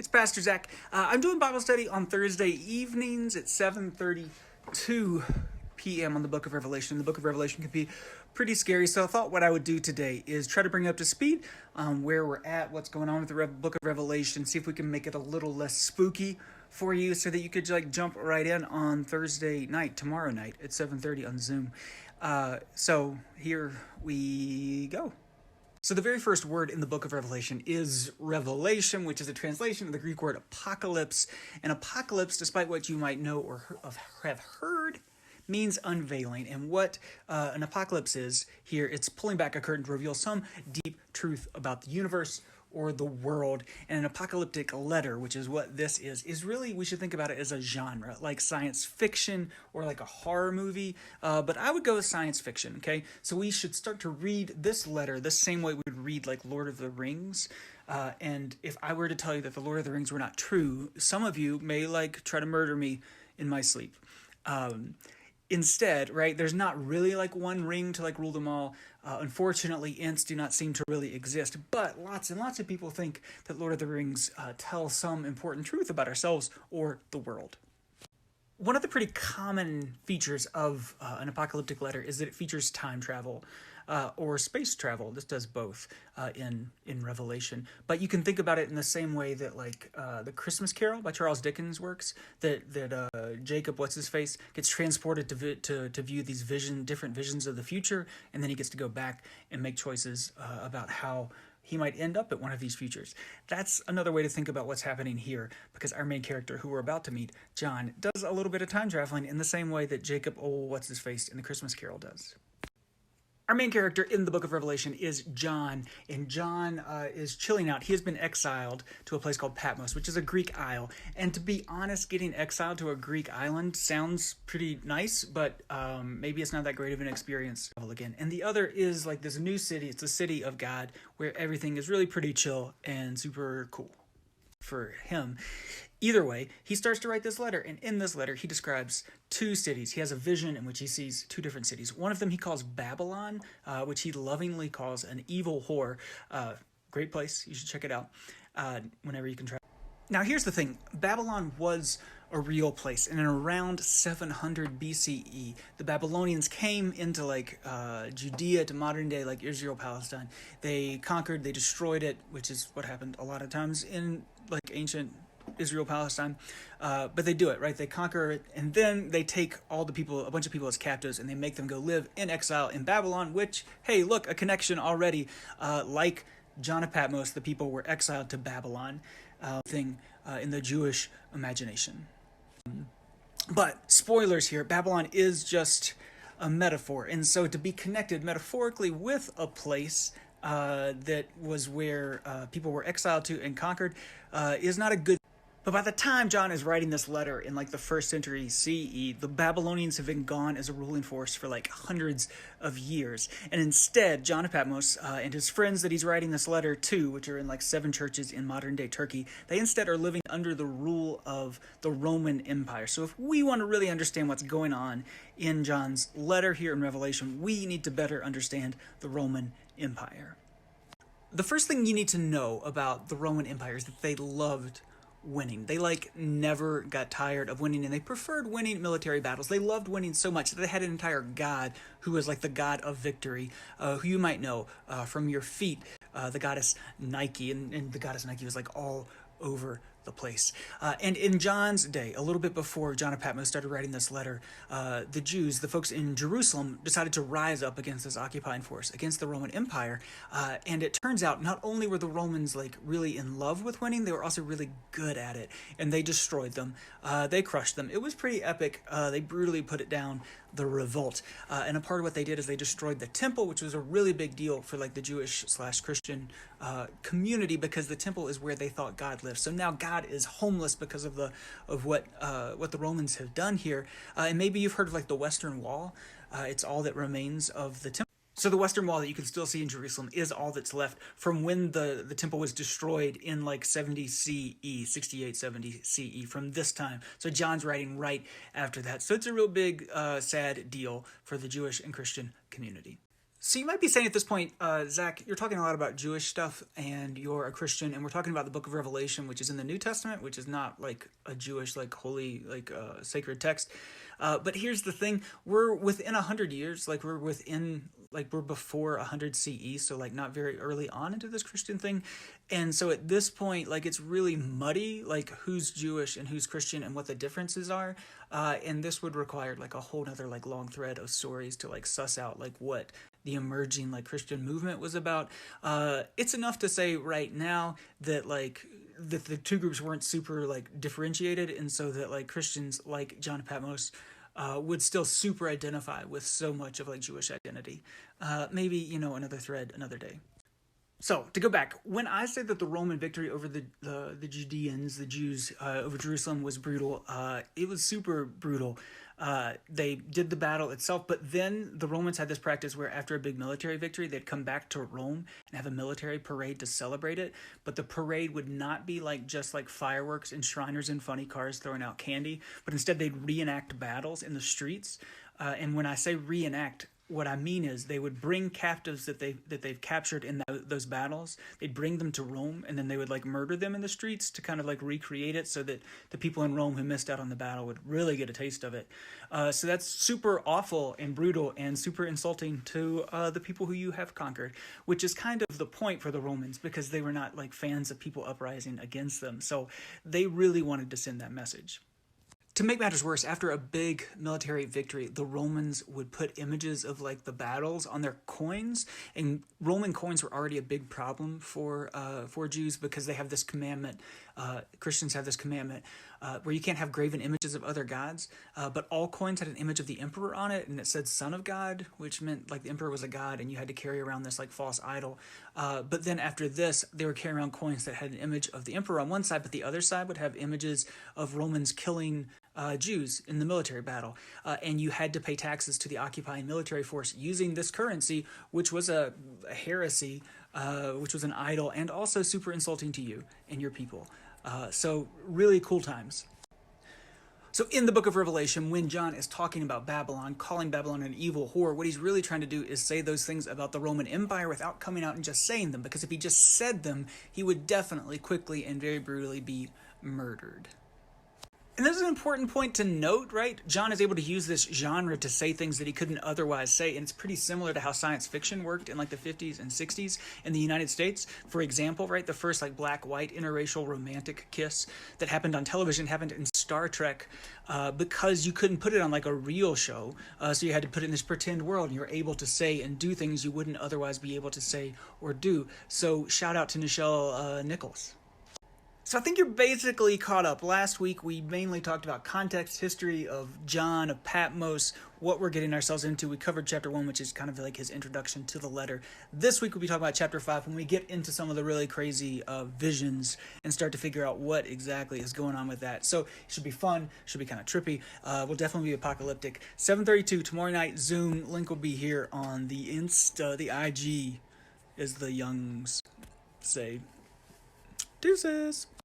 It's Pastor Zach. I'm doing Bible study on Thursday evenings at 7:32 p.m. on the Book of Revelation. The Book of Revelation can be pretty scary, so I thought what I would do today is try to bring up to speed where we're at, what's going on with the Book of Revelation, see if we can make it a little less spooky for you so that you could jump right in on Thursday night, tomorrow night at 7:30 on Zoom. So here we go. So the very first word in the book of Revelation is revelation, which is a translation of the Greek word apocalypse. And apocalypse, despite what you might know or have heard, means unveiling. And what an apocalypse is here, it's pulling back a curtain to reveal some deep truth about the universe or the world. And an apocalyptic letter, which is what this is really, we should think about it as a genre, like science fiction or like a horror movie. But I would go with science fiction, okay? So we should start to read this letter the same way we would read like Lord of the Rings. And if I were to tell you that the Lord of the Rings were not true, some of you may try to murder me in my sleep. Instead, right, there's not really one ring to rule them all. Unfortunately, Ents do not seem to really exist, but lots and lots of people think that Lord of the Rings tell some important truth about ourselves or the world. One of the pretty common features of an apocalyptic letter is that it features time travel or space travel. This does both in Revelation. But you can think about it in the same way that the Christmas Carol by Charles Dickens works, that Jacob, what's-his-face, gets transported to view these different visions of the future, and then he gets to go back and make choices about how he might end up at one of these futures. That's another way to think about what's happening here, because our main character, who we're about to meet, John, does a little bit of time traveling in the same way that Jacob, what's-his-face, in the Christmas Carol does. Our main character in the book of Revelation is John, and John is chilling out. He has been exiled to a place called Patmos, which is a Greek isle. And to be honest, getting exiled to a Greek island sounds pretty nice, but maybe it's not that great of an experience again. And the other is this new city. It's the city of God, where everything is really pretty chill and super cool for him. Either way, he starts to write this letter, and in this letter, he describes two cities. He has a vision in which he sees two different cities. One of them he calls Babylon, which he lovingly calls an evil whore. Great place. You should check it out whenever you can try. Now, here's the thing. Babylon was a real place, and in around 700 BCE, the Babylonians came into Judea, to modern day Israel, Palestine. They conquered, they destroyed it, which is what happened a lot of times in ancient Israel, Palestine, but they do it, right? They conquer it, and then they take a bunch of people as captives, and they make them go live in exile in Babylon, which, hey, look, a connection already. Like John of Patmos, the people were exiled to Babylon, in the Jewish imagination. But, spoilers here, Babylon is just a metaphor, and so to be connected metaphorically with a place that was where people were exiled to and conquered is not a good. But by the time John is writing this letter in the 1st century CE, the Babylonians have been gone as a ruling force for hundreds of years. And instead, John of Patmos and his friends that he's writing this letter to, which are in 7 churches in modern day Turkey, they instead are living under the rule of the Roman Empire. So if we want to really understand what's going on in John's letter here in Revelation, we need to better understand the Roman Empire. The first thing you need to know about the Roman Empire is that they loved winning. They never got tired of winning, and they preferred winning military battles. They loved winning so much that they had an entire god who was the god of victory, who you might know from your feet, the goddess Nike, and the goddess Nike was all over the place. And in John's day, a little bit before John of Patmos started writing this letter, the Jews, the folks in Jerusalem, decided to rise up against this occupying force, against the Roman Empire. And it turns out not only were the Romans really in love with winning, they were also really good at it. And they destroyed them. They crushed them. It was pretty epic. They brutally put it down, the revolt. And a part of what they did is they destroyed the temple, which was a really big deal for the Jewish/Christian community, because the temple is where they thought God lived. So now God is homeless because of what the Romans have done here. And maybe you've heard of the Western Wall. It's all that remains of the temple. So the Western Wall that you can still see in Jerusalem is all that's left from when the temple was destroyed in 70 CE, 68, 70 CE, from this time. So John's writing right after that. So it's a real big, sad deal for the Jewish and Christian community. So you might be saying at this point, Zach, you're talking a lot about Jewish stuff, and you're a Christian, and we're talking about the Book of Revelation, which is in the New Testament, which is not like a Jewish, like holy, like sacred text. But here's the thing: we're within 100 years, like we're within, like we're before 100 CE, so like not very early on into this Christian thing, and so at this point, like it's really muddy, like who's Jewish and who's Christian and what the differences are, and this would require like a whole other like long thread of stories to like suss out like what the emerging like Christian movement was about. It's enough to say right now that like the two groups weren't super like differentiated, and so that like Christians like John Patmos would still super identify with so much of like Jewish identity. Maybe another thread another day. So to go back, when I say that the Roman victory over the Judeans, the Jews over Jerusalem was brutal, it was super brutal. They did the battle itself, but then the Romans had this practice where after a big military victory, they'd come back to Rome and have a military parade to celebrate it. But the parade would not be like just like fireworks and Shriners and funny cars throwing out candy, but instead they'd reenact battles in the streets. And when I say reenact, what I mean is they would bring captives that they've captured in those battles. They'd bring them to Rome, and then they would like murder them in the streets to kind of like recreate it, so that the people in Rome who missed out on the battle would really get a taste of it. So that's super awful and brutal and super insulting to the people who you have conquered, which is kind of the point for the Romans, because they were not like fans of people uprising against them. So they really wanted to send that message. To make matters worse, after a big military victory, the Romans would put images of like the battles on their coins, and Roman coins were already a big problem for Jews, because they have this commandment. Christians have this commandment where you can't have graven images of other gods, but all coins had an image of the emperor on it, and it said "Son of God," which meant like the emperor was a god, and you had to carry around this like false idol. But then after this, they were carrying around coins that had an image of the emperor on one side, but the other side would have images of Romans killing Jews in the military battle, and you had to pay taxes to the occupying military force using this currency, which was a heresy, which was an idol, and also super insulting to you and your people. So really cool times. So in the book of Revelation, when John is talking about Babylon, calling Babylon an evil whore, what he's really trying to do is say those things about the Roman Empire without coming out and just saying them, because if he just said them, he would definitely, quickly, and very brutally be murdered. And this is an important point to note, right? John is able to use this genre to say things that he couldn't otherwise say, and it's pretty similar to how science fiction worked in like the 50s and 60s in the United States. For example, right, the first like black-white interracial romantic kiss that happened on television happened in Star Trek, because you couldn't put it on like a real show, so you had to put it in this pretend world, and you were able to say and do things you wouldn't otherwise be able to say or do. So shout out to Nichelle Nichols. So I think you're basically caught up. Last week we mainly talked about context, history of John, of Patmos, what we're getting ourselves into. We covered chapter 1, which is kind of like his introduction to the letter. This week we'll be talking about chapter 5 when we get into some of the really crazy visions and start to figure out what exactly is going on with that. So it should be fun, should be kind of trippy. Will definitely be apocalyptic. 7:32 tomorrow night, Zoom. Link will be here on the Insta, the IG, as the youngs say. Deuces.